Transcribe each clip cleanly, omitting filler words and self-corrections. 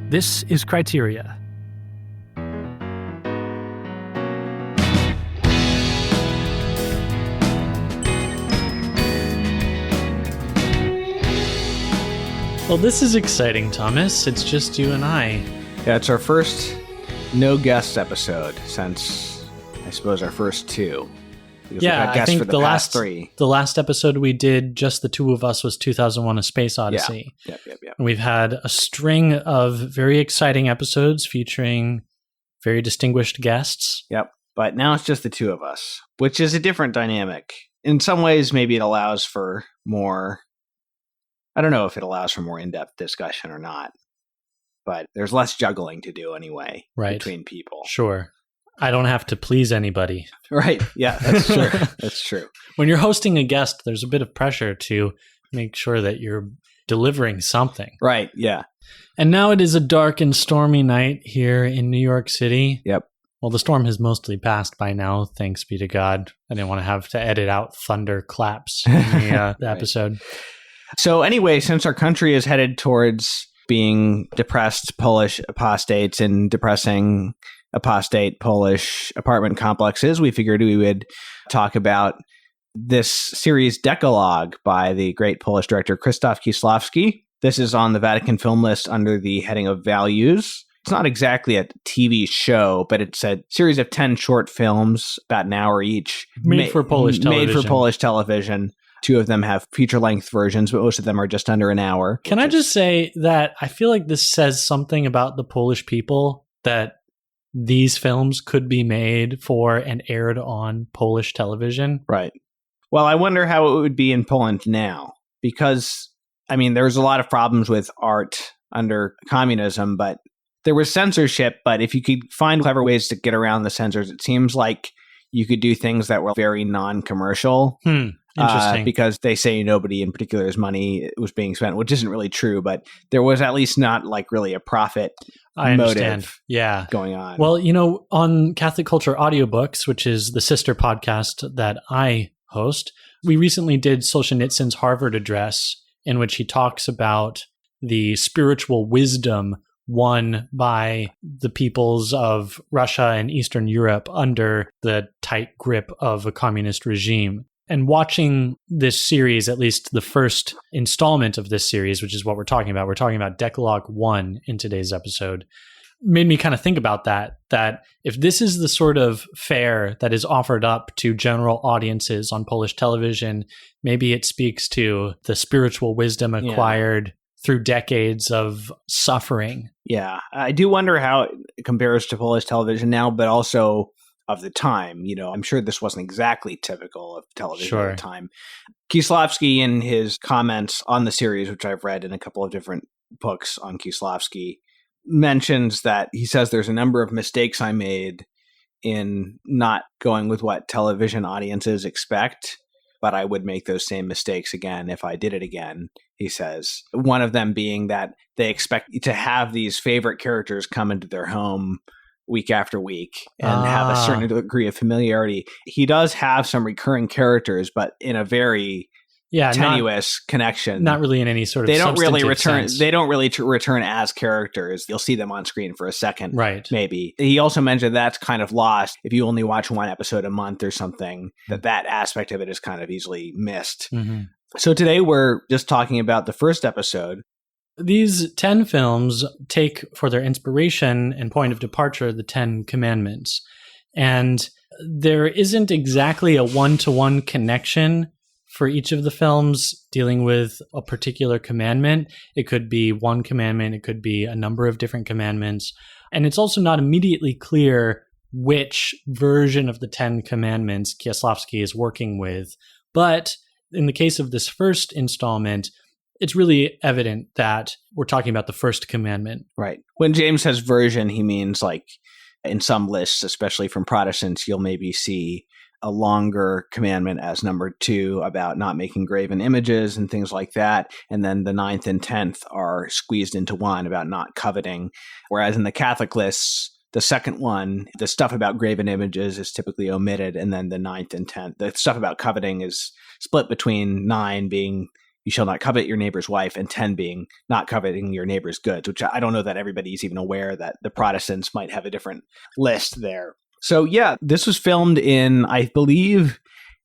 This is Criteria. Well, this is exciting, Thomas. It's just you and I. Yeah, it's our first no guests episode since, I suppose, our first two. Because we've had guests I think for the past three. The last episode we did, just the two of us, was 2001: A Space Odyssey. Yep. And we've had a string of very exciting episodes featuring very distinguished guests. Yep. But now it's just the two of us, which is a different dynamic. In some ways, maybe it allows for more... I don't know if it allows for more in-depth discussion or not, but there's less juggling to do anyway between people. Sure. I don't have to please anybody. Right. Yeah, that's true. That's true. When you're hosting a guest, there's a bit of pressure to make sure that you're delivering something. Right. Yeah. And now it is a dark and stormy night here in New York City. Yep. Well, the storm has mostly passed by now, thanks be to God. I didn't want to have to edit out thunder claps in the Right. episode. So anyway, since our country is headed towards being depressed Polish apostates and depressing apostate Polish apartment complexes, we figured we would talk about this series Dekalog by the great Polish director Krzysztof Kieślowski. This is on the Vatican Film List under the heading of Values. It's not exactly a TV show, but it's a series of 10 short films, about an hour each. Made for Polish television. Made for Polish television. Two of them have feature-length versions, but most of them are just under an hour. Can I just say that I feel like this says something about the Polish people, that these films could be made for and aired on Polish television? Right. Well, I wonder how it would be in Poland now, because, I mean, there was a lot of problems with art under communism, but there was censorship. But if you could find clever ways to get around the censors, it seems like you could do things that were very non-commercial. Interesting. Because they say nobody in particular's money was being spent, which isn't really true, but there was at least not like really a profit motive going on. Well, you know, on Catholic Culture Audiobooks, which is the sister podcast that I host, we recently did Solzhenitsyn's Harvard address, in which he talks about the spiritual wisdom won by the peoples of Russia and Eastern Europe under the tight grip of a communist regime. And watching this series, at least the first installment of this series, which is what we're talking about Decalogue 1 in today's episode, made me kind of think about that if this is the sort of fare that is offered up to general audiences on Polish television, maybe it speaks to the spiritual wisdom acquired through decades of suffering. Yeah, I do wonder how it compares to Polish television now, but also of the time. You know, I'm sure this wasn't exactly typical of television at the time. Kieślowski, in his comments on the series, which I've read in a couple of different books on Kieślowski, mentions that he says there's a number of mistakes I made in not going with what television audiences expect, but I would make those same mistakes again if I did it again, he says. One of them being that they expect to have these favorite characters come into their home week after week and have a certain degree of familiarity. He does have some recurring characters, but in a very tenuous connection. Not really in any sort of they don't really return. sense. They don't really return as characters. You'll see them on screen for a second, right? Maybe. He also mentioned that's kind of lost if you only watch one episode a month or something. That aspect of it is kind of easily missed. Mm-hmm. So today we're just talking about the first episode. These 10 films take for their inspiration and point of departure the 10 Commandments. And there isn't exactly a one-to-one connection for each of the films dealing with a particular commandment. It could be one commandment, it could be a number of different commandments. And it's also not immediately clear which version of the 10 Commandments Kieślowski is working with. But in the case of this first installment, it's really evident that we're talking about the first commandment. Right. When James says version, he means like in some lists, especially from Protestants, you'll maybe see a longer commandment as number 2 about not making graven images and things like that. And then the 9th and 10th are squeezed into one about not coveting. Whereas in the Catholic lists, the second one, the stuff about graven images is typically omitted. And then the 9th and 10th, the stuff about coveting is split between 9 being you shall not covet your neighbor's wife, and 10 being not coveting your neighbor's goods, which I don't know that everybody's even aware that the Protestants might have a different list there. So yeah, this was filmed in, I believe,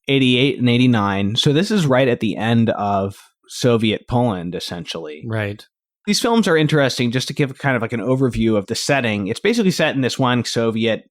88 and 89. So this is right at the end of Soviet Poland, essentially. Right. These films are interesting just to give kind of like an overview of the setting. It's basically set in this one Soviet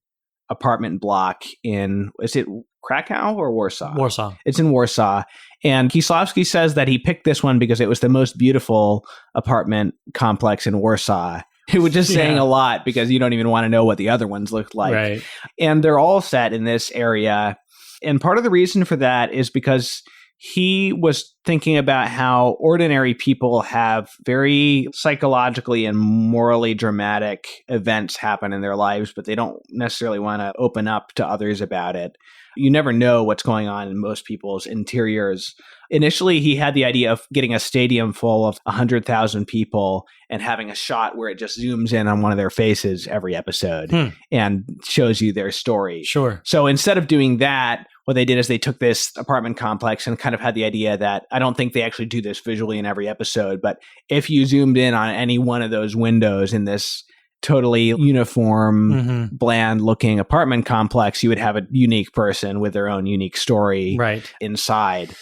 apartment block in, is it Krakow or Warsaw? Warsaw. It's in Warsaw. And Kieślowski says that he picked this one because it was the most beautiful apartment complex in Warsaw. It was just saying a lot because you don't even want to know what the other ones looked like. Right. And they're all set in this area. And part of the reason for that is because he was thinking about how ordinary people have very psychologically and morally dramatic events happen in their lives, but they don't necessarily want to open up to others about it. You never know what's going on in most people's interiors. Initially, he had the idea of getting a stadium full of 100,000 people and having a shot where it just zooms in on one of their faces every episode and shows you their story. Sure. So instead of doing that, what they did is they took this apartment complex and kind of had the idea that, I don't think they actually do this visually in every episode, but if you zoomed in on any one of those windows in this totally uniform, bland looking apartment complex, you would have a unique person with their own unique story inside.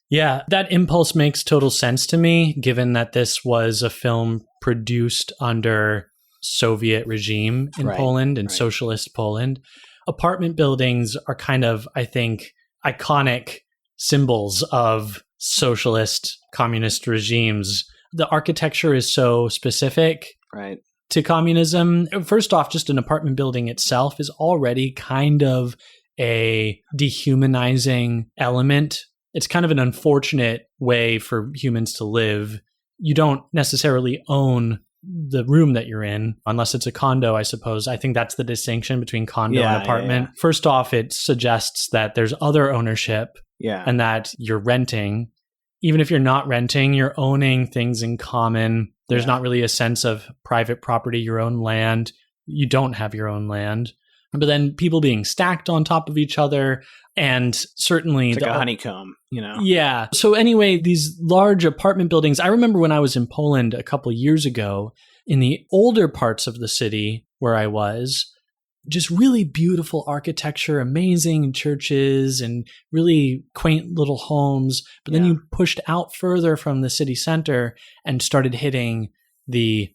Yeah, that impulse makes total sense to me, given that this was a film produced under Soviet regime in Poland and socialist Poland. Apartment buildings are kind of, I think, iconic symbols of socialist communist regimes. The architecture is so specific to communism. First off, just an apartment building itself is already kind of a dehumanizing element. It's kind of an unfortunate way for humans to live. You don't necessarily own the room that you're in, unless it's a condo, I suppose. I think that's the distinction between condo and apartment. First off, it suggests that there's other ownership and that you're renting. Even if you're not renting, you're owning things in common. There's not really a sense of private property, your own land. You don't have your own land. But then people being stacked on top of each other, and certainly it's like a honeycomb, you know? Yeah. So anyway, these large apartment buildings, I remember when I was in Poland a couple of years ago, in the older parts of the city where I was, just really beautiful architecture, amazing churches, and really quaint little homes. But then you pushed out further from the city center and started hitting the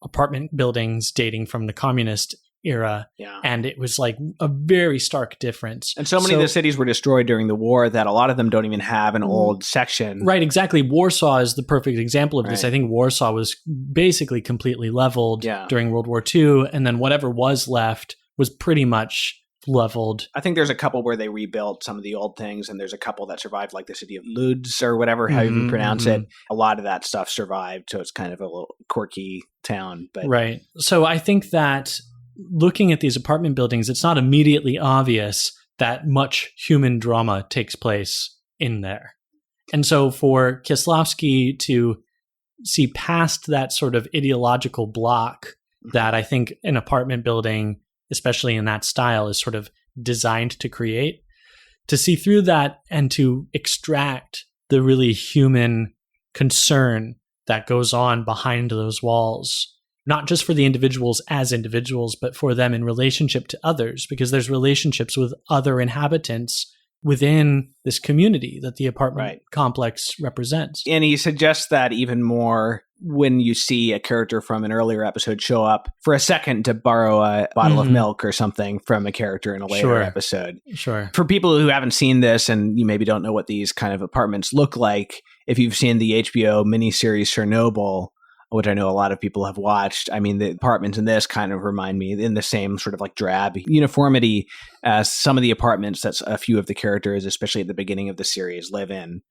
apartment buildings dating from the communist era. And it was like a very stark difference. And so many of the cities were destroyed during the war that a lot of them don't even have an old section. Right, exactly. Warsaw is the perfect example of this. I think Warsaw was basically completely leveled during World War II, and then whatever was left was pretty much leveled. I think there's a couple where they rebuilt some of the old things, and there's a couple that survived, like the city of Lodz or whatever, how you pronounce it. A lot of that stuff survived, so it's kind of a little quirky town. But right. So I think that looking at these apartment buildings, it's not immediately obvious that much human drama takes place in there. And so for Kieślowski to see past that sort of ideological block that I think an apartment building, especially in that style, is sort of designed to create, to see through that and to extract the really human concern that goes on behind those walls, not just for the individuals as individuals, but for them in relationship to others, because there's relationships with other inhabitants within this community that the apartment complex represents. And he suggests that even more when you see a character from an earlier episode show up for a second to borrow a bottle of milk or something from a character in a later episode. For people who haven't seen this and you maybe don't know what these kind of apartments look like, if you've seen the HBO miniseries Chernobyl, which I know a lot of people have watched, I mean, the apartments in this kind of remind me in the same sort of like drab uniformity as some of the apartments that a few of the characters, especially at the beginning of the series, live in.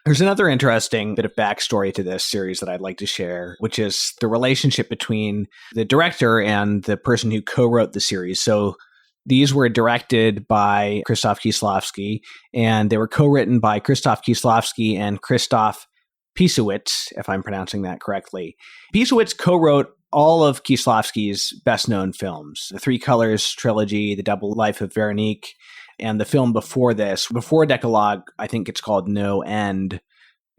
There's another interesting bit of backstory to this series that I'd like to share, which is the relationship between the director and the person who co-wrote the series. So these were directed by Krzysztof Kieślowski, and they were co-written by Krzysztof Kieślowski and Krzysztof Piesowicz, if I'm pronouncing that correctly. Piesowicz co-wrote all of Kieślowski's best-known films, the Three Colors trilogy, The Double Life of Veronique, and the film before this, before Dekalog, I think it's called No End,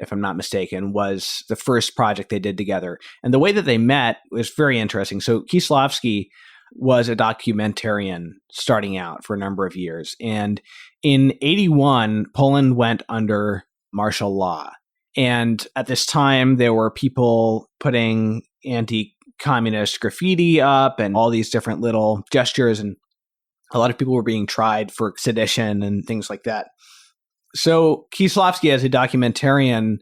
if I'm not mistaken, was the first project they did together. And the way that they met was very interesting. So Kieślowski was a documentarian starting out for a number of years. And in 1981, Poland went under martial law. And at this time, there were people putting anti-communist graffiti up and all these different little gestures. And a lot of people were being tried for sedition and things like that. So Kieślowski, as a documentarian,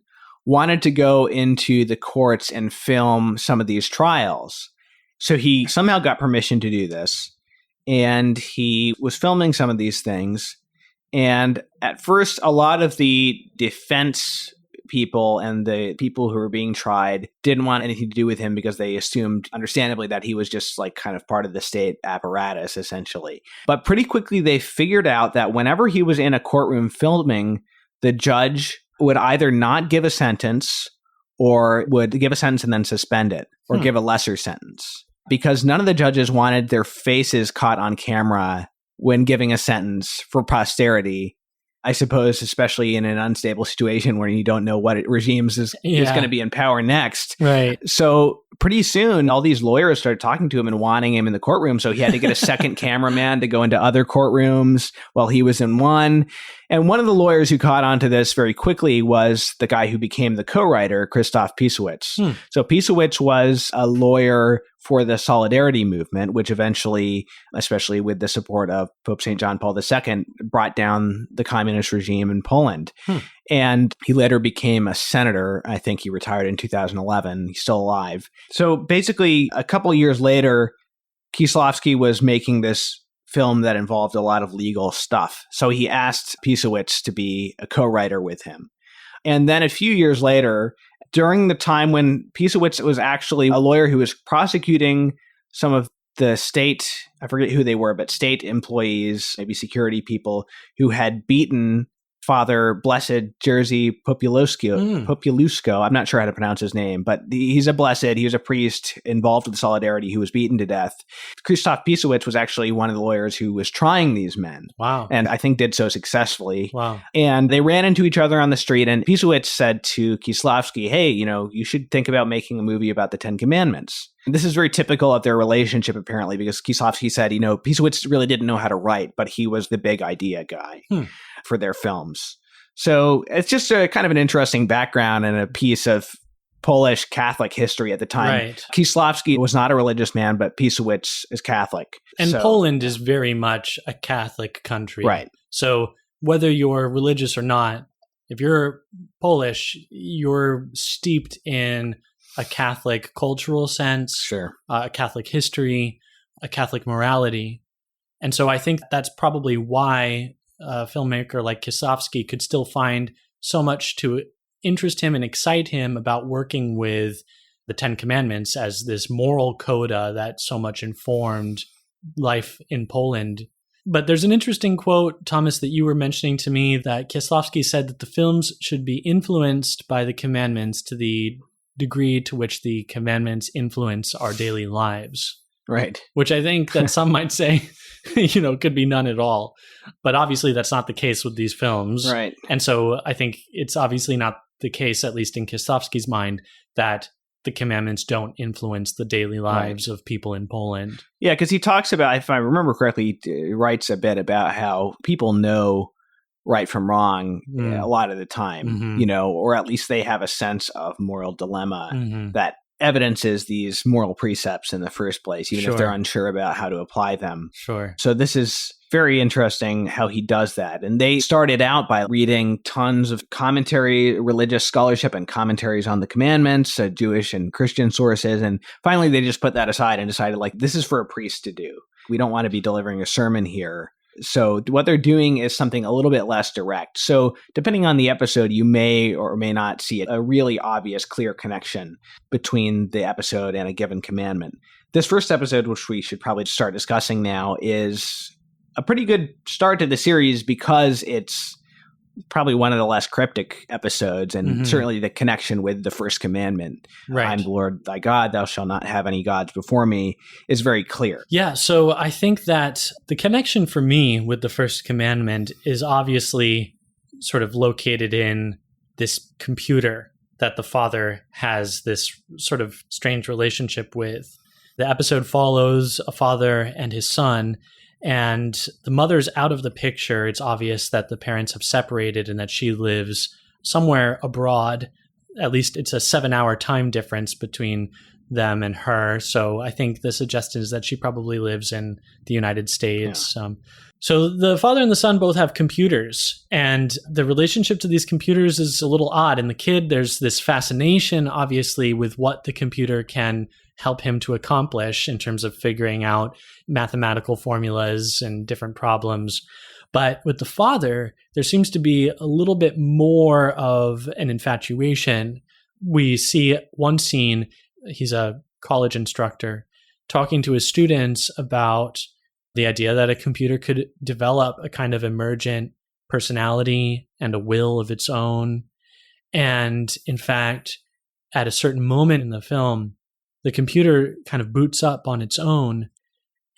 wanted to go into the courts and film some of these trials. So he somehow got permission to do this. And he was filming some of these things. And at first, a lot of the defense people and the people who were being tried didn't want anything to do with him because they assumed, understandably, that he was just like kind of part of the state apparatus, essentially. But pretty quickly, they figured out that whenever he was in a courtroom filming, the judge would either not give a sentence or would give a sentence and then suspend it or give a lesser sentence, because none of the judges wanted their faces caught on camera when giving a sentence for posterity. I suppose, especially in an unstable situation where you don't know what regimes is going to be in power next. Right. So pretty soon, all these lawyers started talking to him and wanting him in the courtroom. So he had to get a second cameraman to go into other courtrooms while he was in one. And one of the lawyers who caught on to this very quickly was the guy who became the co-writer, Krzysztof Piesowicz. So Piesowicz was a lawyer for the Solidarity movement, which eventually, especially with the support of Pope St. John Paul II, brought down the communist regime in Poland. And he later became a senator. I think he retired in 2011. He's still alive. So basically, a couple of years later, Kieślowski was making this film that involved a lot of legal stuff. So he asked Piesowicz to be a co-writer with him. And then a few years later, during the time when Piesowicz was actually a lawyer who was prosecuting some of the state, I forget who they were, but state employees, maybe security people, who had beaten Father Blessed Jerzy Popieluszko. I'm not sure how to pronounce his name, but he's a blessed. He was a priest involved with Solidarity who was beaten to death. Krzysztof Piesowicz was actually one of the lawyers who was trying these men. Wow. And I think did so successfully. Wow. And they ran into each other on the street, and Piesowicz said to Kieślowski, hey, you should think about making a movie about the Ten Commandments. And this is very typical of their relationship, apparently, because Kieślowski said, Piesowicz really didn't know how to write, but he was the big idea guy for their films. So it's just a kind of an interesting background and a piece of Polish Catholic history at the time. Right. Kieślowski was not a religious man, but Piesowicz is Catholic. And Poland is very much a Catholic country. Right. So whether you're religious or not, if you're Polish, you're steeped in a Catholic cultural sense, sure, a Catholic history, a Catholic morality. And so I think that's probably why a filmmaker like Kieślowski could still find so much to interest him and excite him about working with the Ten Commandments as this moral coda that so much informed life in Poland. But there's an interesting quote, Thomas, that you were mentioning to me, that Kieślowski said that the films should be influenced by the commandments to the degree to which the commandments influence our daily lives. Right. Which I think that some might say, could be none at all. But obviously that's not the case with these films. Right. And so I think it's obviously not the case, at least in Kieślowski's mind, that the commandments don't influence the daily lives of people in Poland. Yeah, because he talks about, if I remember correctly, he writes a bit about how people know right from wrong a lot of the time, or at least they have a sense of moral dilemma that evidences these moral precepts in the first place, even if they're unsure about how to apply them. Sure. So this is very interesting how he does that. And they started out by reading tons of commentary, religious scholarship and commentaries on the commandments, Jewish and Christian sources. And finally, they just put that aside and decided, this is for a priest to do. We don't want to be delivering a sermon here. So what they're doing is something a little bit less direct. So depending on the episode, you may or may not see a really obvious, clear connection between the episode and a given commandment. This first episode, which we should probably start discussing now, is a pretty good start to the series because it's probably one of the less cryptic episodes, and certainly the connection with the first commandment, I'm the Lord thy God, thou shalt not have any gods before me, is very clear. Yeah, so I think that the connection for me with the first commandment is obviously sort of located in this computer that the father has this sort of strange relationship with. The episode follows a father and his son, and the mother's out of the picture. It's obvious that the parents have separated and that she lives somewhere abroad. At least it's a 7-hour time difference between them and her. So I think the suggestion is that she probably lives in the United States. Yeah. So the father and the son both have computers, and the relationship to these computers is a little odd. In the kid, there's this fascination, obviously, with what the computer can help him to accomplish in terms of figuring out mathematical formulas and different problems. But with the father, there seems to be a little bit more of an infatuation. We see one scene, he's a college instructor, talking to his students about the idea that a computer could develop a kind of emergent personality and a will of its own. And in fact, at a certain moment in the film, the computer kind of boots up on its own,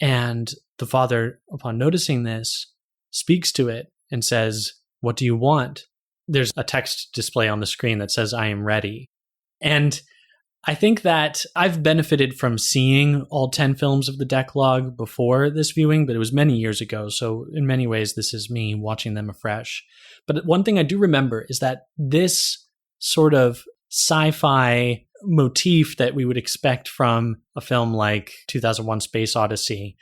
and the father, upon noticing this, speaks to it and says, "What do you want?" There's a text display on the screen that says, "I am ready." And I think that I've benefited from seeing all 10 films of the Decalogue before this viewing, but it was many years ago. So in many ways, this is me watching them afresh. But one thing I do remember is that this sort of sci-fi motif that we would expect from a film like 2001: Space Odyssey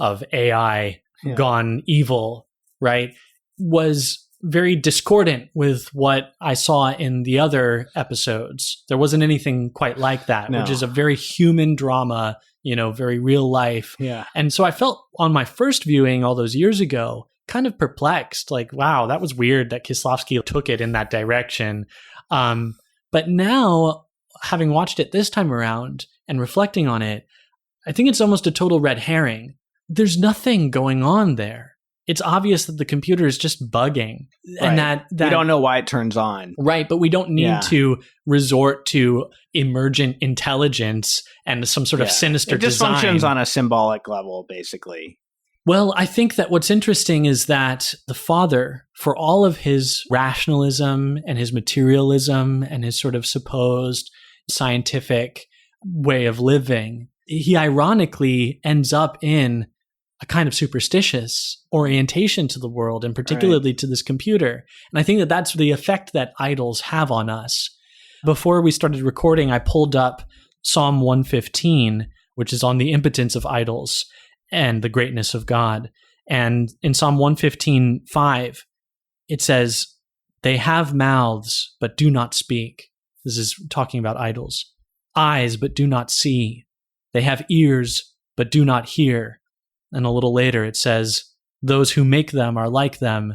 of AI gone evil, right, was very discordant with what I saw in the other episodes. There wasn't anything quite like that, which is a very human drama, very real life. Yeah. And so I felt on my first viewing all those years ago, kind of perplexed, like, wow, that was weird that Kieślowski took it in that direction. But now, having watched it this time around and reflecting on it, I think it's almost a total red herring. There's nothing going on there. It's obvious that the computer is just bugging, and that we don't know why it turns on. Right, but we don't need to resort to emergent intelligence and some sort of sinister design. It just design. functions on a symbolic level, basically. Well, I think that what's interesting is that the father, for all of his rationalism and his materialism and his sort of supposed scientific way of living, he ironically ends up in a kind of superstitious orientation to the world, and particularly to this computer. And I think that that's the effect that idols have on us. Before we started recording, I pulled up Psalm 115, which is on the impotence of idols and the greatness of God. And in Psalm 115:5, it says, "They have mouths, but do not speak." This is talking about idols. "Eyes, but do not see. They have ears, but do not hear." And a little later it says, "Those who make them are like them,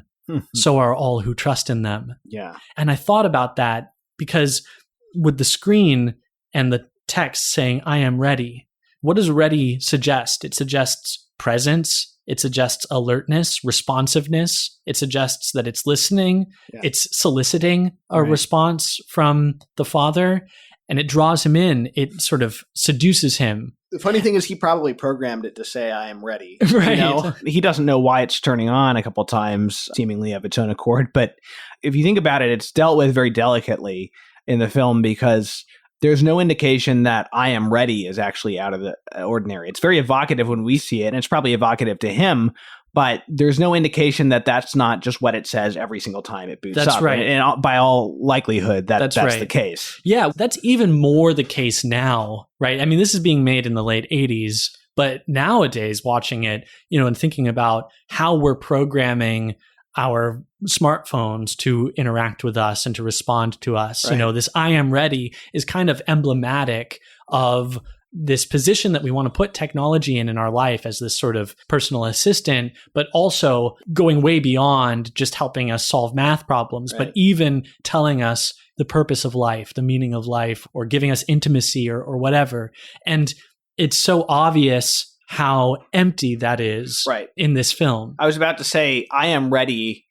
so are all who trust in them." Yeah. And I thought about that because with the screen and the text saying, "I am ready," what does ready suggest? It suggests presence. It suggests alertness, responsiveness. It suggests that it's listening. Yeah. It's soliciting a response from the father, and it draws him in. It sort of seduces him. The funny thing is he probably programmed it to say, "I am ready." Right. He doesn't know why it's turning on a couple times, seemingly of its own accord. But if you think about it, it's dealt with very delicately in the film because there's no indication that "I am ready" is actually out of the ordinary. It's very evocative when we see it, and it's probably evocative to him, but there's no indication that that's not just what it says every single time it boots up. That's right. And by all likelihood, that's right. the case. Yeah, that's even more the case now, right? I mean, this is being made in the late 80s, but nowadays watching it, and thinking about how we're programming our smartphones to interact with us and to respond to us. Right. This "I am ready" is kind of emblematic of this position that we want to put technology in our life as this sort of personal assistant, but also going way beyond just helping us solve math problems, but even telling us the purpose of life, the meaning of life, or giving us intimacy or whatever. And it's so obvious how empty that is in this film. I was about to say, "I am ready"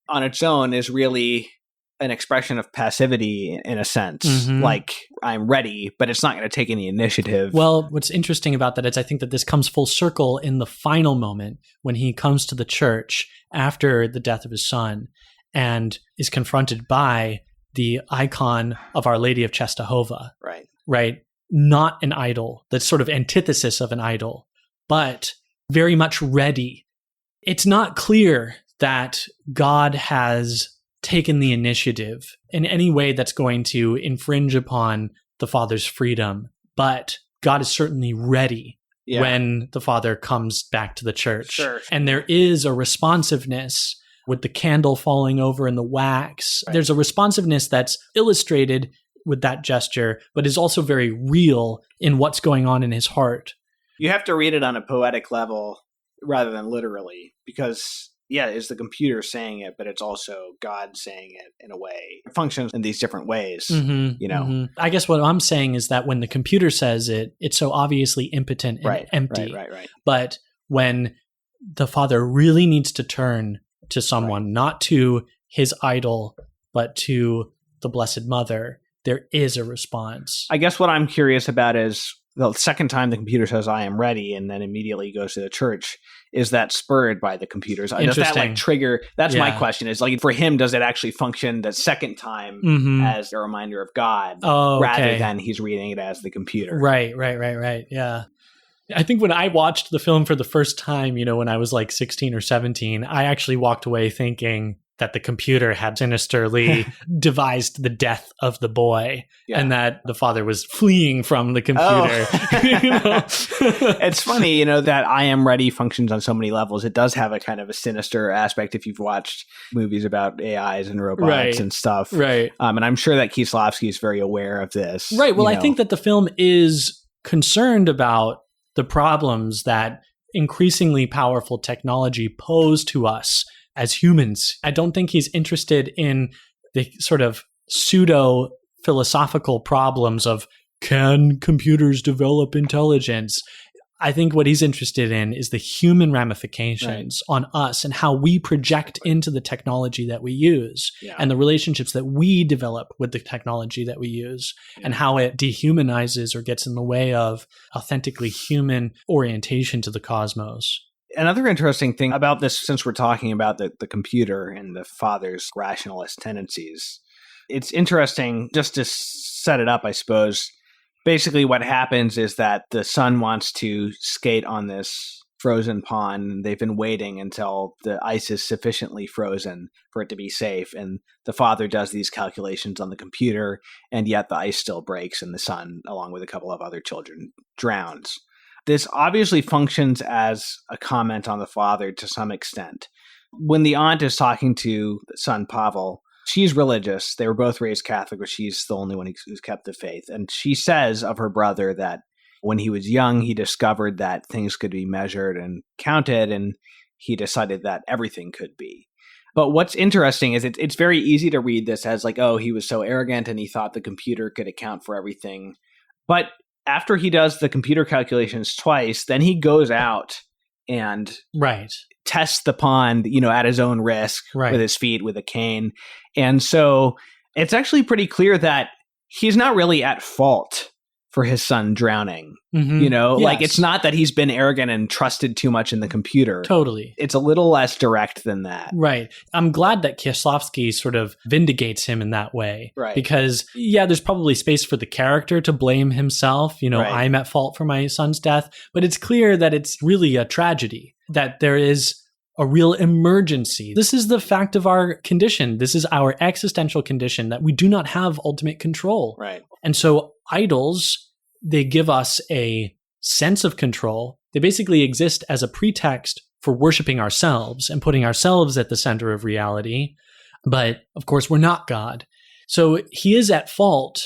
on its own is really an expression of passivity in a sense. Like, I'm ready, but it's not going to take any initiative. Well, what's interesting about that is I think that this comes full circle in the final moment when he comes to the church after the death of his son and is confronted by the icon of Our Lady of Czestochowa, Right. right? Not an idol, that's sort of antithesis of an idol, but very much ready. It's not clear that God has taken the initiative in any way that's going to infringe upon the Father's freedom, but God is certainly ready when the Father comes back to the church. Sure. And there is a responsiveness with the candle falling over in the wax. Right. There's a responsiveness that's illustrated with that gesture, but is also very real in what's going on in his heart. You have to read it on a poetic level rather than literally, because it's the computer saying it, but it's also God saying it in a way. It functions in these different ways, I guess what I'm saying is that when the computer says it, it's so obviously impotent and empty. Right. But when the Father really needs to turn to someone, not to his idol, but to the Blessed Mother, there is a response. I guess what I'm curious about is the second time the computer says, I am ready, and then immediately goes to the church, is that spurred by the computers? Does that trigger? That's my question, is for him, does it actually function the second time as a reminder of God rather than he's reading it as the computer? Right. Yeah. I think when I watched the film for the first time, when I was like 16 or 17, I actually walked away thinking that the computer had sinisterly devised the death of the boy and that the Father was fleeing from the computer. It's funny, that I am ready functions on so many levels. It does have a kind of a sinister aspect if you've watched movies about AIs and robots and stuff. Right. And I'm sure that Kieślowski is very aware of this. Right. Well, I think that the film is concerned about the problems that increasingly powerful technology pose to us as humans. I don't think he's interested in the sort of pseudo philosophical problems of, can computers develop intelligence? I think what he's interested in is the human ramifications on us and how we project into the technology that we use and the relationships that we develop with the technology that we use and how it dehumanizes or gets in the way of authentically human orientation to the cosmos. Another interesting thing about this, since we're talking about the computer and the Father's rationalist tendencies, it's interesting just to set it up, I suppose. Basically, what happens is that the son wants to skate on this frozen pond. They've been waiting until the ice is sufficiently frozen for it to be safe. And the father does these calculations on the computer, and yet the ice still breaks, and the son, along with a couple of other children, drowns. This obviously functions as a comment on the father to some extent. When the aunt is talking to the son, Pavel, she's religious. They were both raised Catholic, but she's the only one who's kept the faith. And she says of her brother that when he was young, he discovered that things could be measured and counted, and he decided that everything could be. But what's interesting is it's very easy to read this as like, oh, he was so arrogant and he thought the computer could account for everything. But after he does the computer calculations twice, then he goes out and tests the pond, at his own risk with his feet, with a cane. And so it's actually pretty clear that he's not really at fault for his son drowning. Like it's not that he's been arrogant and trusted too much in the computer. Totally. It's a little less direct than that. Right. I'm glad that Kieślowski sort of vindicates him in that way. Right. Because, there's probably space for the character to blame himself. I'm at fault for my son's death. But it's clear that it's really a tragedy, that there is a real emergency. This is the fact of our condition. This is our existential condition, that we do not have ultimate control. Right. And so idols, they give us a sense of control. They basically exist as a pretext for worshiping ourselves and putting ourselves at the center of reality. But of course, we're not God. So he is at fault,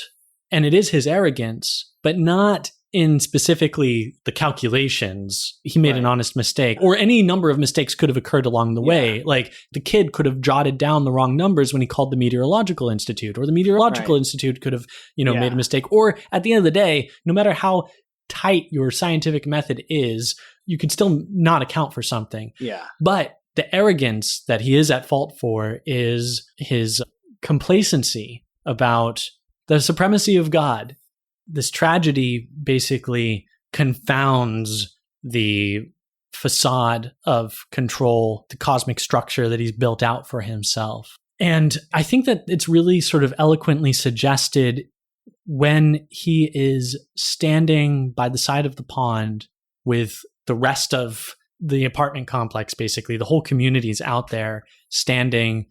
and it is his arrogance, but not in specifically the calculations. He made an honest mistake, or any number of mistakes could have occurred along the way. Like the kid could have jotted down the wrong numbers when he called the Meteorological Institute, or the Meteorological Institute could have, made a mistake. Or at the end of the day, no matter how tight your scientific method is, you could still not account for something. Yeah. But the arrogance that he is at fault for is his complacency about the supremacy of God. This tragedy basically confounds the facade of control, the cosmic structure that he's built out for himself. And I think that it's really sort of eloquently suggested when he is standing by the side of the pond with the rest of the apartment complex, basically. The whole community is out there standing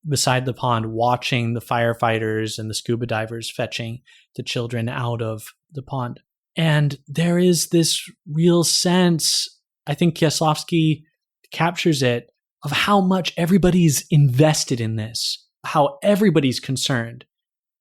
beside the pond, watching the firefighters and the scuba divers fetching the children out of the pond. And there is this real sense, I think Kieślowski captures it, of how much everybody's invested in this, how everybody's concerned,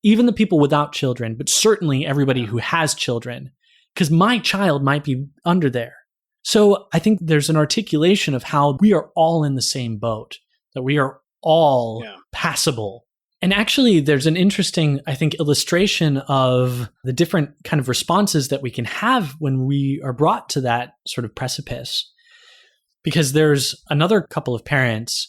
even the people without children, but certainly everybody who has children, because my child might be under there. So I think there's an articulation of how we are all in the same boat, that we are all passable. And actually, there's an interesting, I think, illustration of the different kind of responses that we can have when we are brought to that sort of precipice. Because there's another couple of parents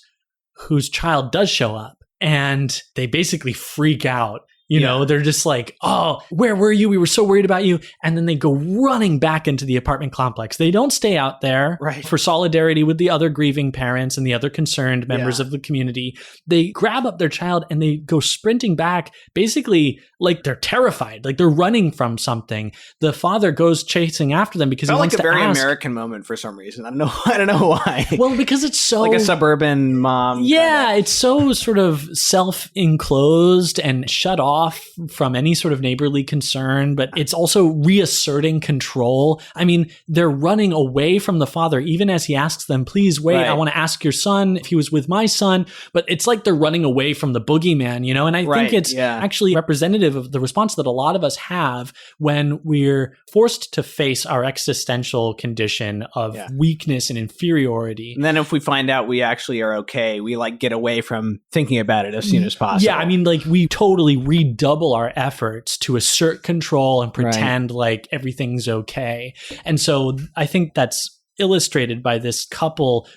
whose child does show up and they basically freak out. You know, they're just like, oh, where were you? We were so worried about you. And then they go running back into the apartment complex. They don't stay out there for solidarity with the other grieving parents and the other concerned members of the community. They grab up their child and they go sprinting back, basically like they're terrified, like they're running from something. The father goes chasing after them because he wants to ask. Felt like a very American moment for some reason. I don't know why. Well, because it's so like a suburban mom. Yeah, it's so sort of self-enclosed and shut off from any sort of neighborly concern, but it's also reasserting control. I mean, they're running away from the father, even as he asks them, please wait, I want to ask your son if he was with my son. But it's like they're running away from the boogeyman, you know? And I think it's actually representative of the response that a lot of us have when we're forced to face our existential condition of weakness and inferiority. And then if we find out we actually are okay, we like get away from thinking about it as soon as possible. Yeah, I mean, like we totally redouble our efforts to assert control and pretend like everything's okay. And so I think that's illustrated by this couple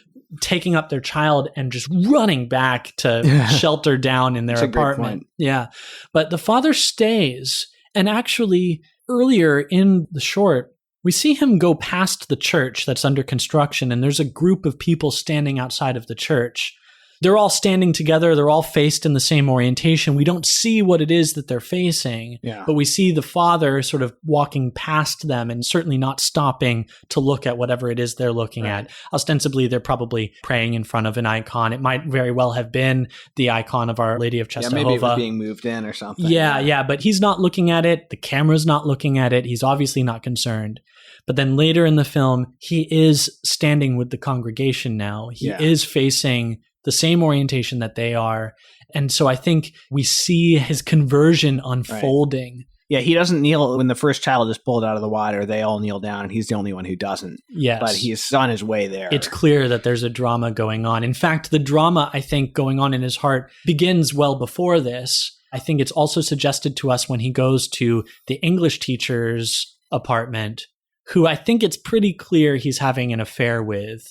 taking up their child and just running back to shelter down in their apartment. Yeah. But the father stays. And actually, earlier in the short, we see him go past the church that's under construction, and there's a group of people standing outside of the church. They're all standing together. They're all faced in the same orientation. We don't see what it is that they're facing, but we see the father sort of walking past them and certainly not stopping to look at whatever it is they're looking at. Ostensibly, they're probably praying in front of an icon. It might very well have been the icon of Our Lady of Czestochowa. Yeah, maybe it was being moved in or something. Yeah, but he's not looking at it. The camera's not looking at it. He's obviously not concerned. But then later in the film, he is standing with the congregation now. He is facing the same orientation that they are. And so I think we see his conversion unfolding. Yeah, he doesn't kneel when the first child is pulled out of the water. They all kneel down, and he's the only one who doesn't. Yes. But he's on his way there. It's clear that there's a drama going on. In fact, the drama, I think, going on in his heart begins well before this. I think it's also suggested to us when he goes to the English teacher's apartment, who I think it's pretty clear he's having an affair with.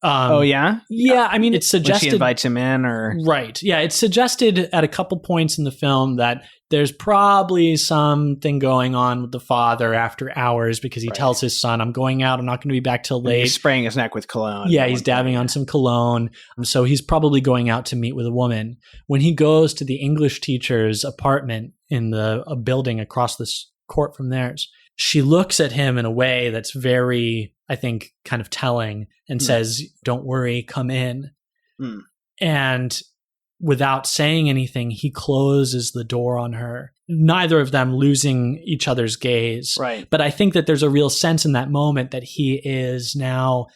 Yeah, I mean, it's suggested when she invites him in, or yeah, it's suggested at a couple points in the film that there's probably something going on with the father after hours because he tells his son, I'm going out, I'm not going to be back till late. He's spraying his neck with cologne. Yeah, he's dabbing on some cologne. So he's probably going out to meet with a woman. When he goes to the English teacher's apartment in a building across this court from theirs, she looks at him in a way that's very, I think, kind of telling and says, don't worry, come in. And without saying anything, he closes the door on her, neither of them losing each other's gaze. Right. But I think that there's a real sense in that moment that he is now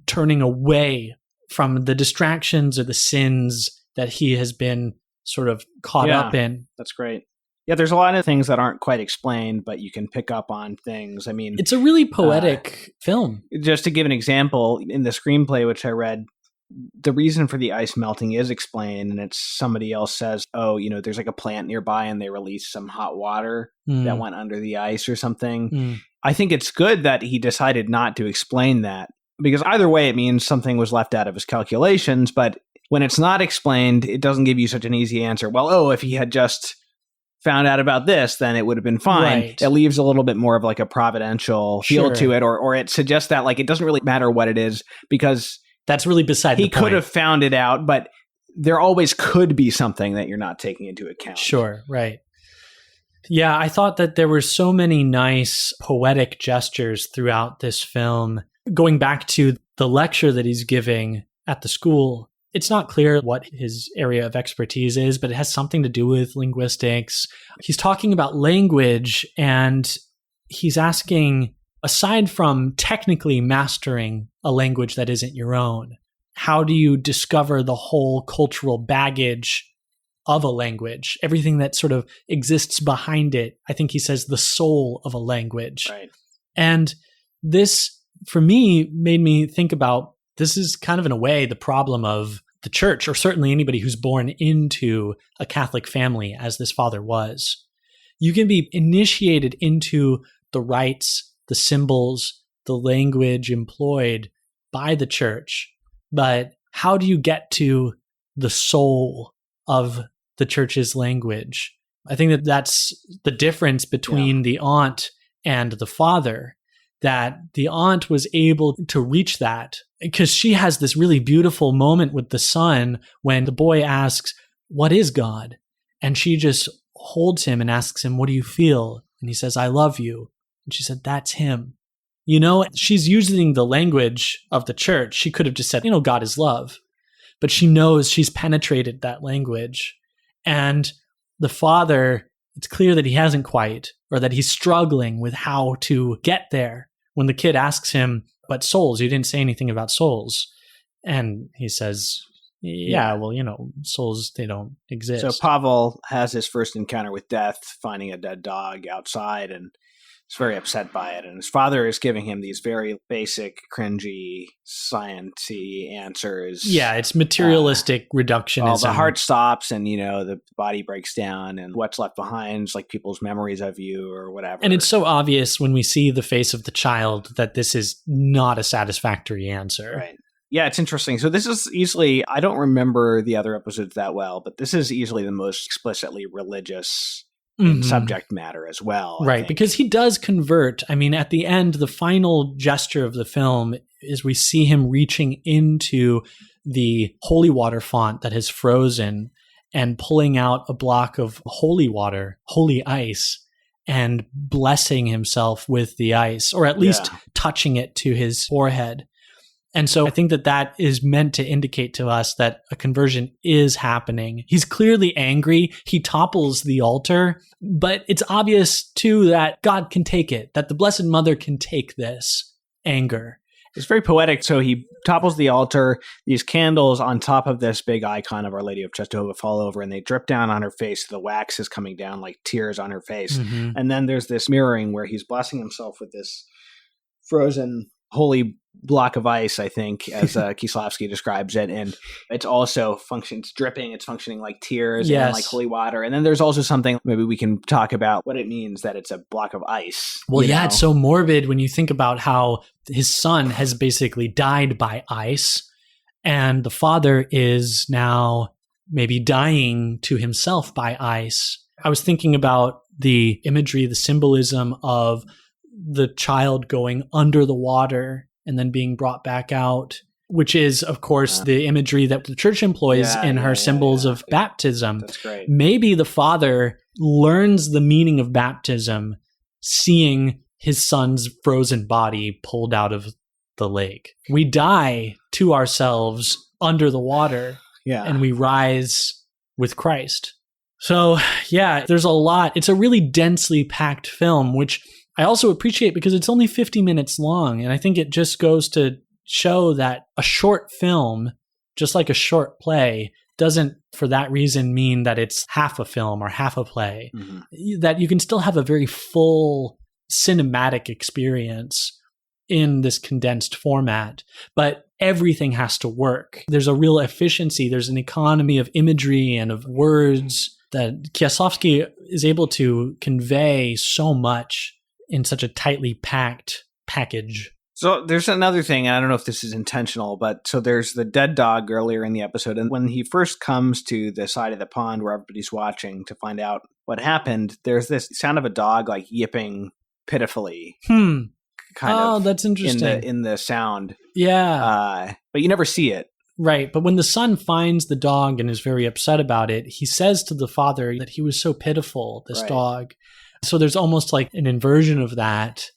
turning away from the distractions or the sins that he has been sort of caught up in. That's great. Yeah, there's a lot of things that aren't quite explained, but you can pick up on things. I mean, it's a really poetic film. Just to give an example, in the screenplay, which I read, the reason for the ice melting is explained, and it's somebody else says, oh, you know, there's like a plant nearby and they released some hot water that went under the ice or something. I think it's good that he decided not to explain that, because either way, it means something was left out of his calculations. But when it's not explained, it doesn't give you such an easy answer. Well, if he had just found out about this, then it would have been fine. Right. It leaves a little bit more of like a providential feel to it, or it suggests that like it doesn't really matter what it is, because that's really beside the point. He could have found it out, but there always could be something that you're not taking into account. Sure, right. Yeah, I thought that there were so many nice poetic gestures throughout this film. Going back to the lecture that he's giving at the school, it's not clear what his area of expertise is, but it has something to do with linguistics. He's talking about language, and he's asking, aside from technically mastering a language that isn't your own, how do you discover the whole cultural baggage of a language, everything that sort of exists behind it? I think he says the soul of a language. Right. And this, for me, made me think about, this is kind of in a way the problem of the church, or certainly anybody who's born into a Catholic family, as this father was. You can be initiated into the rites, the symbols, the language employed by the church, but how do you get to the soul of the church's language? I think that that's the difference between the aunt and the father, that the aunt was able to reach that because she has this really beautiful moment with the son when the boy asks, "What is God?" And she just holds him and asks him, "What do you feel?" And he says, "I love you." And she said, "That's him." You know, she's using the language of the church. She could have just said, God is love. But she knows she's penetrated that language. And the father, it's clear that he hasn't quite, or that he's struggling with how to get there. When the kid asks him, "But souls, you didn't say anything about souls." And he says, yeah, well, souls, they don't exist. So Pavel has his first encounter with death, finding a dead dog outside, and he's very upset by it. And his father is giving him these very basic, cringy, science-y answers. Yeah, it's materialistic reductionism. Well, the heart stops and, the body breaks down, and what's left behind is like people's memories of you or whatever. And it's so obvious when we see the face of the child that this is not a satisfactory answer. Right. Yeah, it's interesting. So this is easily, I don't remember the other episodes that well, but this is easily the most explicitly religious subject matter as well. Right, because he does convert. I mean, at the end, the final gesture of the film is we see him reaching into the holy water font that has frozen and pulling out a block of holy water, holy ice, and blessing himself with the ice, or at least touching it to his forehead. And so I think that that is meant to indicate to us that a conversion is happening. He's clearly angry. He topples the altar, but it's obvious too that God can take it, that the Blessed Mother can take this anger. It's very poetic. So he topples the altar. These candles on top of this big icon of Our Lady of Czestochowa fall over, and they drip down on her face. The wax is coming down like tears on her face. And then there's this mirroring where he's blessing himself with this frozen holy block of ice, I think, as Kieślowski describes it. And it's also functions dripping. It's functioning like tears and like holy water. And then there's also something, maybe we can talk about what it means that it's a block of ice. Well, it's so morbid when you think about how his son has basically died by ice, and the father is now maybe dying to himself by ice. I was thinking about the imagery, the symbolism of the child going under the water and then being brought back out, which is, of course, the imagery that the church employs in her symbols of baptism. That's great. Maybe the father learns the meaning of baptism seeing his son's frozen body pulled out of the lake. We die to ourselves under the water, and we rise with Christ. So, there's a lot. It's a really densely packed film, which I also appreciate because it's only 50 minutes long. And I think it just goes to show that a short film, just like a short play, doesn't for that reason mean that it's half a film or half a play. That you can still have a very full cinematic experience in this condensed format, but everything has to work. There's a real efficiency. There's an economy of imagery and of words that Kieślowski is able to convey so much in such a tightly packed package. So there's another thing, and I don't know if this is intentional, but so there's the dead dog earlier in the episode, and when he first comes to the side of the pond where everybody's watching to find out what happened, there's this sound of a dog like yipping pitifully. That's interesting. In the sound. Yeah. But you never see it. Right. But when the son finds the dog and is very upset about it, he says to the father that he was so pitiful, this dog. So there's almost like an inversion of that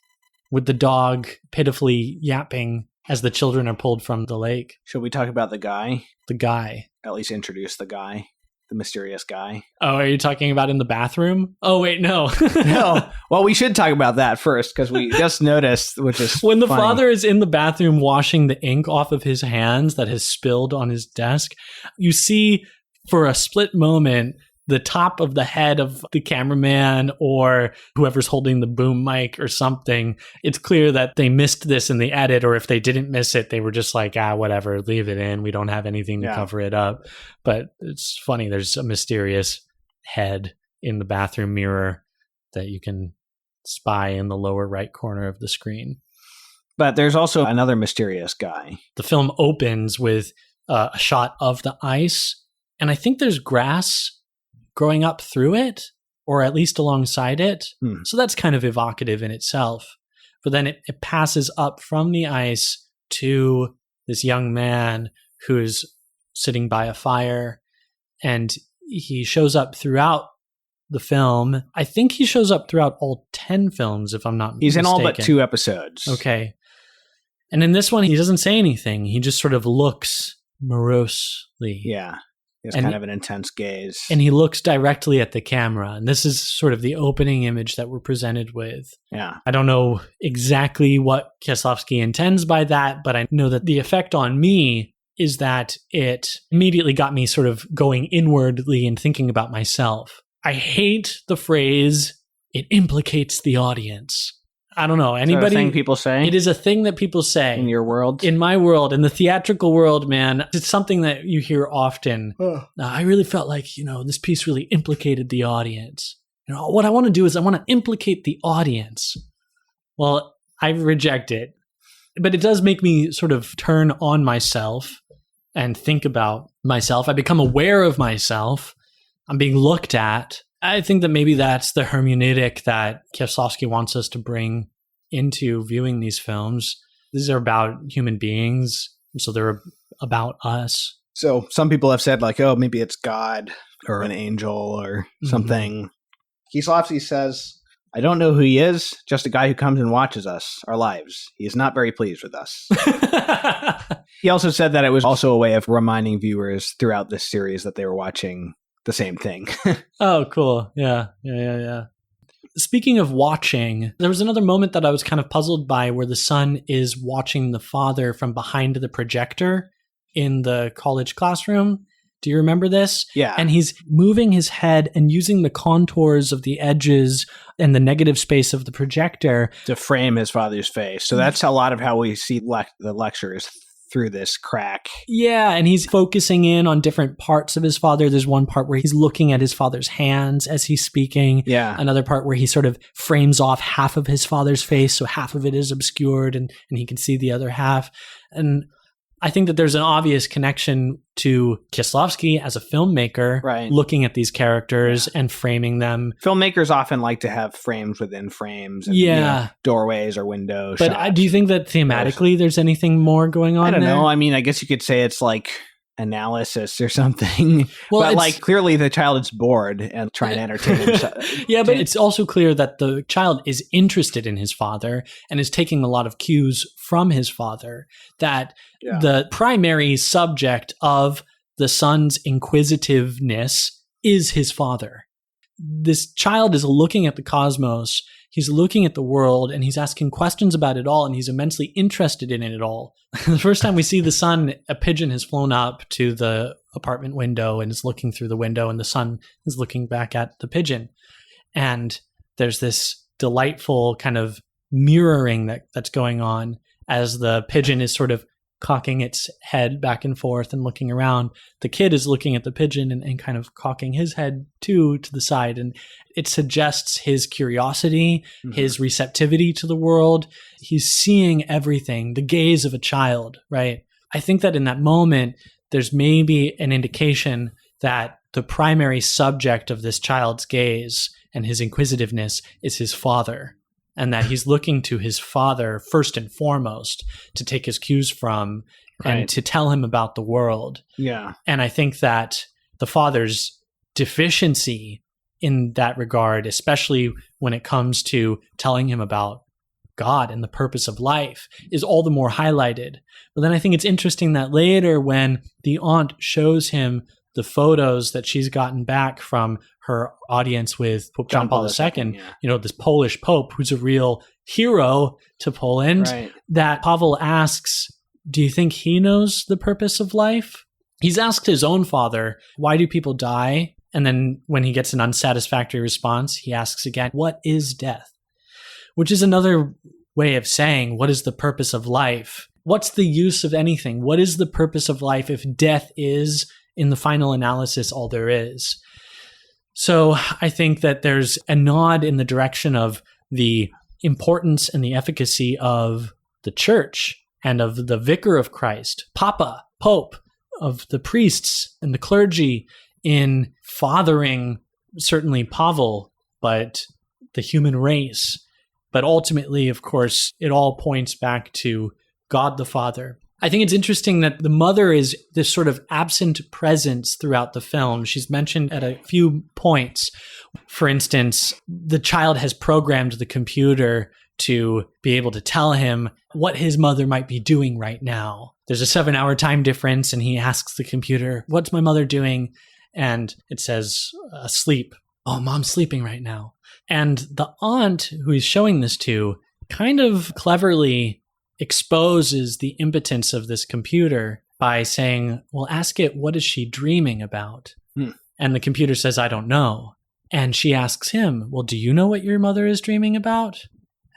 with the dog pitifully yapping as the children are pulled from the lake. Should we talk about the guy? The guy. At least introduce the guy. The mysterious guy. Oh, are you talking about in the bathroom? Oh, wait, no. No. Well, we should talk about that first because we just noticed, which is when the funny. father is in the bathroom washing the ink off of his hands that has spilled on his desk, you see for a split moment the top of the head of the cameraman or whoever's holding the boom mic or something. It's clear that they missed this in the edit, or if they didn't miss it, they were just like, whatever, leave it in. We don't have anything to cover it up. But it's funny. There's a mysterious head in the bathroom mirror that you can spy in the lower right corner of the screen. But there's also another mysterious guy. The film opens with a shot of the ice, and I think there's grass growing up through it, or at least alongside it. So that's kind of evocative in itself. But then it passes up from the ice to this young man who's sitting by a fire, and he shows up throughout the film. I think he shows up throughout all 10 films, if I'm not mistaken. He's in all but 2 episodes. Okay. And in this one, he doesn't say anything. He just sort of looks morosely. Yeah. It's kind of an intense gaze. And he looks directly at the camera. And this is sort of the opening image that we're presented with. Yeah. I don't know exactly what Kieślowski intends by that, but I know that the effect on me is that it immediately got me sort of going inwardly and thinking about myself. I hate the phrase, it implicates the audience. I don't know. Anybody? Is that a thing people say? It is a thing that people say. In your world? In my world, in the theatrical world, man, it's something that you hear often. I really felt like, this piece really implicated the audience. What I want to do is I want to implicate the audience. Well, I reject it. But it does make me sort of turn on myself and think about myself. I become aware of myself. I'm being looked at. I think that maybe that's the hermeneutic that Kieślowski wants us to bring into viewing these films. These are about human beings, so they're about us. So some people have said like, oh, maybe it's God or an angel or something. Kieślowski says, I don't know who he is, just a guy who comes and watches us, our lives. He is not very pleased with us. He also said that it was also a way of reminding viewers throughout this series that they were watching the same thing. Oh, cool. Yeah. Speaking of watching, there was another moment that I was kind of puzzled by where the son is watching the father from behind the projector in the college classroom. Do you remember this? Yeah. And he's moving his head and using the contours of the edges and the negative space of the projector to frame his father's face. So that's a lot of how we see the lectures through this crack. Yeah, and he's focusing in on different parts of his father. There's one part where he's looking at his father's hands as he's speaking. Yeah. Another part where he sort of frames off half of his father's face, so half of it is obscured and he can see the other half. And I think that there's an obvious connection to Kieślowski as a filmmaker, looking at these characters and framing them. Filmmakers often like to have frames within frames, and, doorways or windows. But do you think that thematically there's anything more going on? I don't there? know. I mean, I guess you could say it's like analysis or something. Well, but like clearly the child is bored and trying to entertain himself. Yeah, but it's also clear that the child is interested in his father and is taking a lot of cues from his father, that the primary subject of the son's inquisitiveness is his father. This child is looking at the cosmos, he's looking at the world, and he's asking questions about it all, and he's immensely interested in it all. The first time we see the son, a pigeon has flown up to the apartment window and is looking through the window, and the son is looking back at the pigeon. And there's this delightful kind of mirroring that's going on as the pigeon is sort of cocking its head back and forth and looking around. The kid is looking at the pigeon and kind of cocking his head too to the side. And it suggests his curiosity, his receptivity to the world. He's seeing everything, the gaze of a child, right? I think that in that moment, there's maybe an indication that the primary subject of this child's gaze and his inquisitiveness is his father. and that he's looking to his father first and foremost to take his cues from and to tell him about the world. Yeah. And I think that the father's deficiency in that regard, especially when it comes to telling him about God and the purpose of life, is all the more highlighted. But then I think it's interesting that later when the aunt shows him the photos that she's gotten back from her audience with Pope John Paul II, this Polish Pope who's a real hero to Poland, that Pavel asks, do you think he knows the purpose of life? He's asked his own father, why do people die? And then when he gets an unsatisfactory response, he asks again, what is death? Which is another way of saying, what is the purpose of life? What's the use of anything? What is the purpose of life if death is, in the final analysis, all there is? So I think that there's a nod in the direction of the importance and the efficacy of the church and of the vicar of Christ, Papa, Pope, of the priests and the clergy in fathering certainly Pavel, but the human race. But ultimately, of course, it all points back to God the Father. I think it's interesting that the mother is this sort of absent presence throughout the film. She's mentioned at a few points. For instance, the child has programmed the computer to be able to tell him what his mother might be doing right now. There's a 7-hour time difference, and he asks the computer, what's my mother doing? And it says, asleep. Oh, mom's sleeping right now. And the aunt who he's showing this to kind of cleverly exposes the impotence of this computer by saying, well, ask it, what is she dreaming about? And the computer says, I don't know. And she asks him, well, do you know what your mother is dreaming about?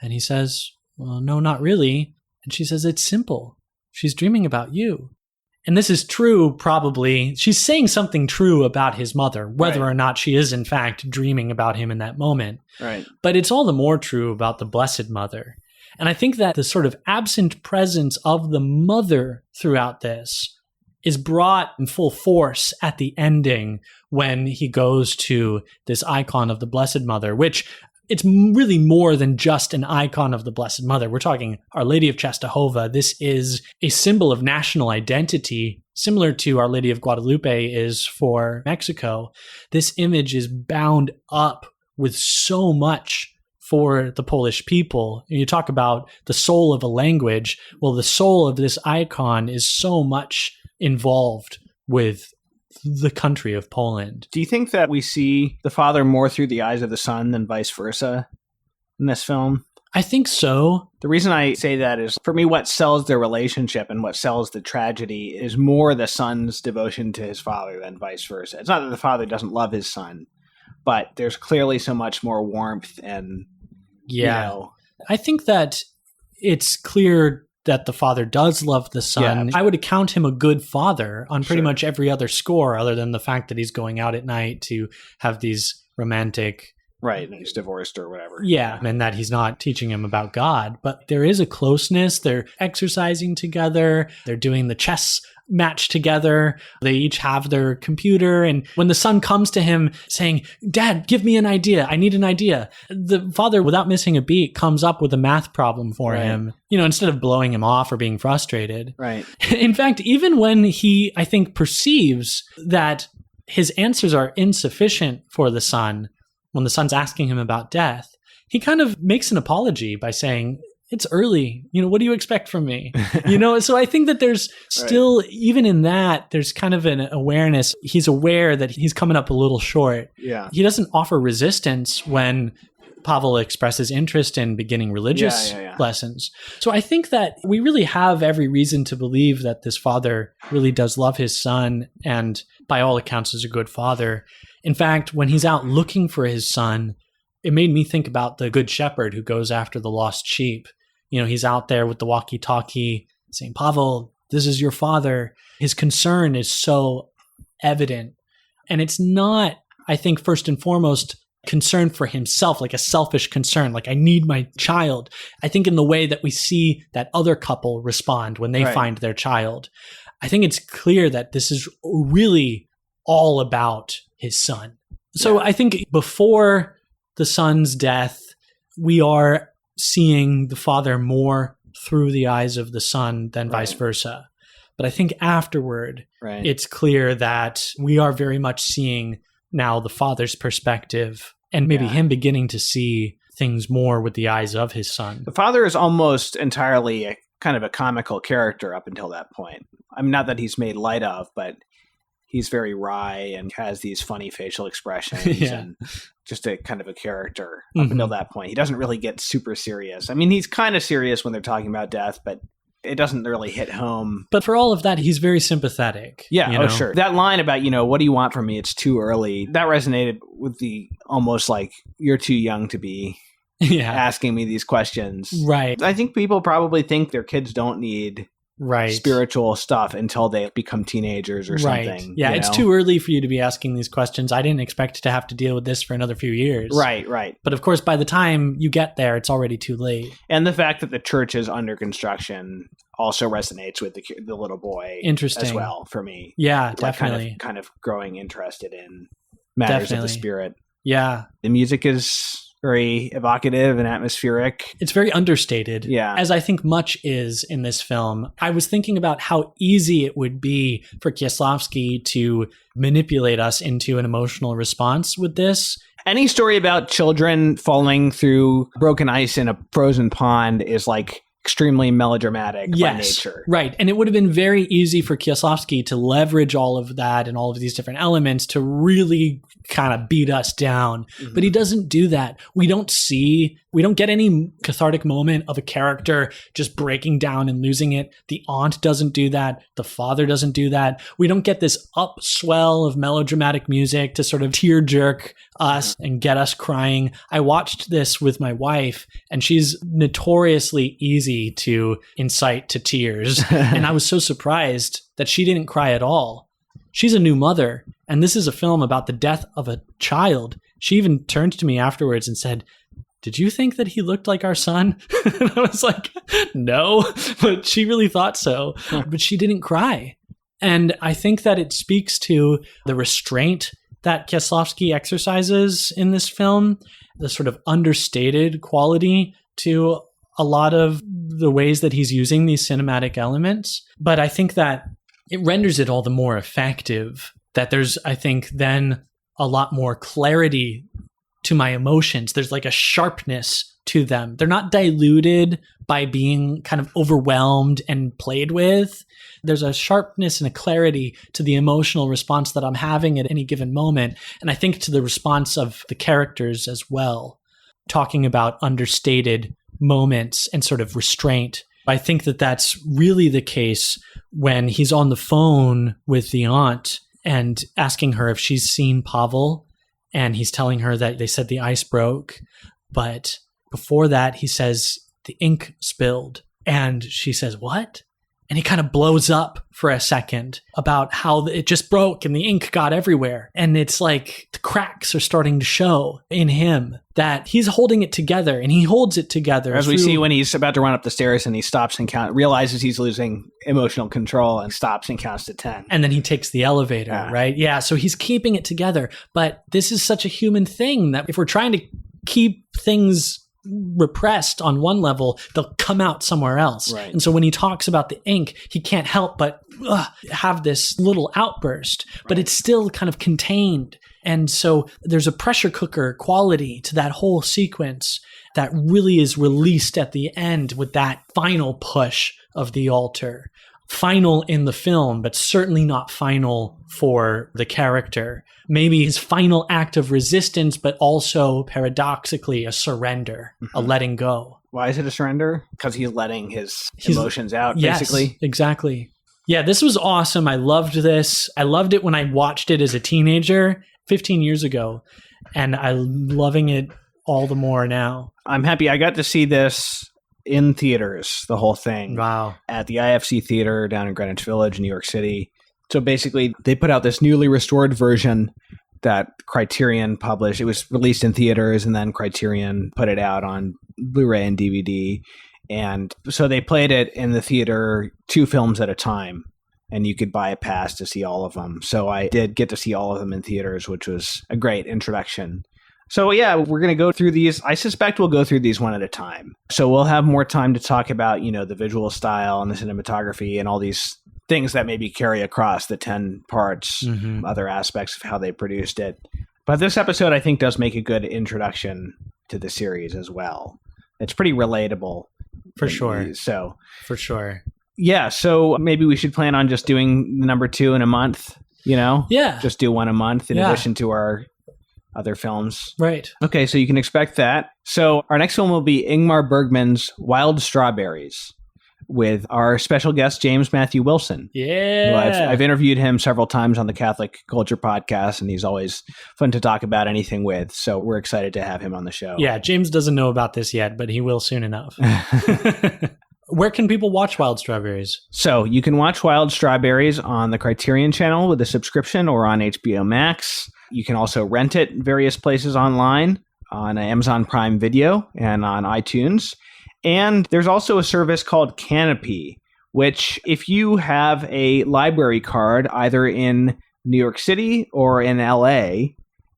And he says, well, no, not really. And she says, it's simple. She's dreaming about you. And this is true, probably. She's saying something true about his mother, whether or not she is, in fact, dreaming about him in that moment. Right. But it's all the more true about the Blessed Mother. And I think that the sort of absent presence of the mother throughout this is brought in full force at the ending when he goes to this icon of the Blessed Mother, which it's really more than just an icon of the Blessed Mother. We're talking Our Lady of Czestochowa. This is a symbol of national identity, similar to Our Lady of Guadalupe is for Mexico. This image is bound up with so much for the Polish people. You talk about the soul of a language. Well, the soul of this icon is so much involved with the country of Poland. Do you think that we see the father more through the eyes of the son than vice versa in this film? I think so. The reason I say that is, for me, what sells their relationship and what sells the tragedy is more the son's devotion to his father than vice versa. It's not that the father doesn't love his son, but there's clearly so much more warmth and, I think that it's clear that the father does love the son. Yeah. I would account him a good father on pretty much every other score, other than the fact that he's going out at night to have these romantic... Right, and he's divorced or whatever. Yeah, and that he's not teaching him about God. But there is a closeness. They're exercising together. They're doing the chess match together. They each have their computer. And when the son comes to him saying, Dad, give me an idea. I need an idea. The father, without missing a beat, comes up with a math problem for him, instead of blowing him off or being frustrated. Right. In fact, even when he, I think, perceives that his answers are insufficient for the son, when the son's asking him about death, he kind of makes an apology by saying, it's early. What do you expect from me? So I think that there's still, even in that, there's kind of an awareness. He's aware that he's coming up a little short. Yeah. He doesn't offer resistance when Pavel expresses interest in beginning religious lessons. So I think that we really have every reason to believe that this father really does love his son and by all accounts is a good father. In fact, when he's out looking for his son, it made me think about the good shepherd who goes after the lost sheep. He's out there with the walkie-talkie saying, Pavel, this is your father. His concern is so evident. And it's not, I think, first and foremost, concern for himself, like a selfish concern, like I need my child. I think in the way that we see that other couple respond when they find their child, I think it's clear that this is really all about his son. So I think before the son's death, we are seeing the Father more through the eyes of the Son than vice versa. But I think afterward, it's clear that we are very much seeing now the Father's perspective and maybe him beginning to see things more with the eyes of his Son. The Father is almost entirely a kind of a comical character up until that point. I mean, not that he's made light of, but he's very wry and has these funny facial expressions and just a kind of a character up until that point. He doesn't really get super serious. I mean, he's kind of serious when they're talking about death, but it doesn't really hit home. But for all of that, he's very sympathetic. Yeah, sure. That line about, what do you want from me? It's too early. That resonated with the almost like, you're too young to be asking me these questions. Right. I think people probably think their kids don't need spiritual stuff until they become teenagers or something. Yeah, it's too early for you to be asking these questions. I didn't expect to have to deal with this for another few years. Right. But of course, by the time you get there, it's already too late. And the fact that the church is under construction also resonates with the little boy as well for me. Yeah, definitely. Kind of growing interested in matters of the spirit. Yeah. The music is very evocative and atmospheric. It's very understated, as I think much is in this film. I was thinking about how easy it would be for Kieślowski to manipulate us into an emotional response with this. Any story about children falling through broken ice in a frozen pond is like extremely melodramatic by nature. Right. And it would have been very easy for Kieślowski to leverage all of that and all of these different elements to really kind of beat us down. But he doesn't do that. We don't get any cathartic moment of a character just breaking down and losing it. The aunt doesn't do that. The father doesn't do that. We don't get this upswell of melodramatic music to sort of tear jerk us and get us crying. I watched this with my wife, and she's notoriously easy to incite to tears. And I was so surprised that she didn't cry at all. She's a new mother, and this is a film about the death of a child. She even turned to me afterwards and said, "Did you think that he looked like our son?" And I was like, no, but she really thought so. But she didn't cry. And I think that it speaks to the restraint that Kieślowski exercises in this film, the sort of understated quality to a lot of the ways that he's using these cinematic elements. But I think that it renders it all the more effective, that there's, I think, then a lot more clarity to my emotions. There's like a sharpness to them. They're not diluted by being kind of overwhelmed and played with. There's a sharpness and a clarity to the emotional response that I'm having at any given moment. And I think to the response of the characters as well, talking about understated moments and sort of restraint. I think that that's really the case when he's on the phone with the aunt and asking her if she's seen Pavel, and he's telling her that they said the ice broke, but before that he says the ink spilled, and she says, "What?" And he kind of blows up for a second about how it just broke and the ink got everywhere. And it's like the cracks are starting to show in him, that he's holding it together, and he holds it together. As we see when he's about to run up the stairs and he stops and realizes he's losing emotional control and stops and counts to 10. And then he takes the elevator, right? Yeah, so he's keeping it together. But this is such a human thing that if we're trying to keep things repressed on one level, they'll come out somewhere else. Right. And so when he talks about the ink, he can't help but have this little outburst, but it's still kind of contained. And so there's a pressure cooker quality to that whole sequence that really is released at the end with that final push of the altar. Final in the film, but certainly not final for the character. Maybe his final act of resistance, but also paradoxically a surrender, a letting go. Why is it a surrender? Because he's letting his emotions out, basically. Yes, exactly. Yeah, this was awesome. I loved this. I loved it when I watched it as a teenager 15 years ago, and I'm loving it all the more now. I'm happy I got to see this in theaters, the whole thing. Wow. At the IFC Theater down in Greenwich Village, New York City. So basically, they put out this newly restored version that Criterion published. It was released in theaters, and then Criterion put it out on Blu-ray and DVD. And so they played it in the theater 2 films at a time, and you could buy a pass to see all of them. So I did get to see all of them in theaters, which was a great introduction So yeah, we're going to go through these. I suspect we'll go through these one at a time. So we'll have more time to talk about, the visual style and the cinematography and all these things that maybe carry across the 10 parts, other aspects of how they produced it. But this episode, I think, does make a good introduction to the series as well. It's pretty relatable. For sure. For sure. Yeah, so maybe we should plan on just doing the number 2 in a month, Yeah. Just do one a month in addition to our other films. Right. Okay, so you can expect that. So our next film will be Ingmar Bergman's Wild Strawberries with our special guest, James Matthew Wilson. Yeah. I've interviewed him several times on the Catholic Culture podcast, and he's always fun to talk about anything with. So we're excited to have him on the show. Yeah, James doesn't know about this yet, but he will soon enough. Where can people watch Wild Strawberries? So you can watch Wild Strawberries on the Criterion Channel with a subscription or on HBO Max. You can also rent it various places online, on Amazon Prime Video and on iTunes. And there's also a service called Canopy, which if you have a library card either in New York City or in LA,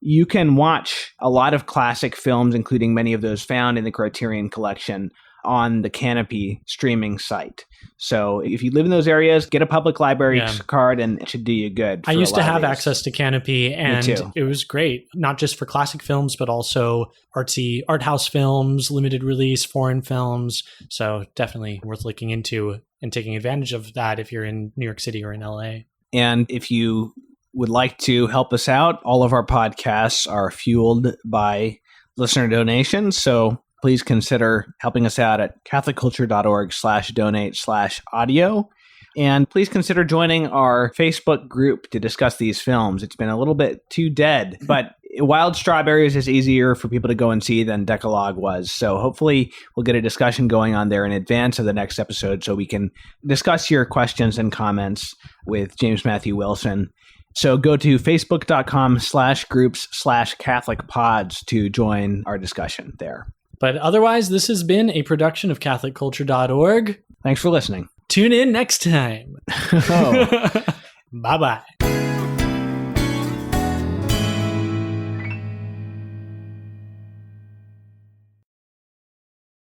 you can watch a lot of classic films, including many of those found in the Criterion Collection, on the Canopy streaming site. So if you live in those areas, get a public library card and it should do you good. I used to have access to Canopy, and it was great, not just for classic films, but also artsy art house films, limited release foreign films. So definitely worth looking into and taking advantage of that if you're in New York City or in LA. And if you would like to help us out, all of our podcasts are fueled by listener donations. So please consider helping us out at catholicculture.org/donate/audio. And please consider joining our Facebook group to discuss these films. It's been a little bit too dead, but Wild Strawberries is easier for people to go and see than Dekalog was. So hopefully we'll get a discussion going on there in advance of the next episode so we can discuss your questions and comments with James Matthew Wilson. So go to facebook.com/groups/CatholicPods to join our discussion there. But otherwise, this has been a production of CatholicCulture.org. Thanks for listening. Tune in next time. Oh. Bye-bye.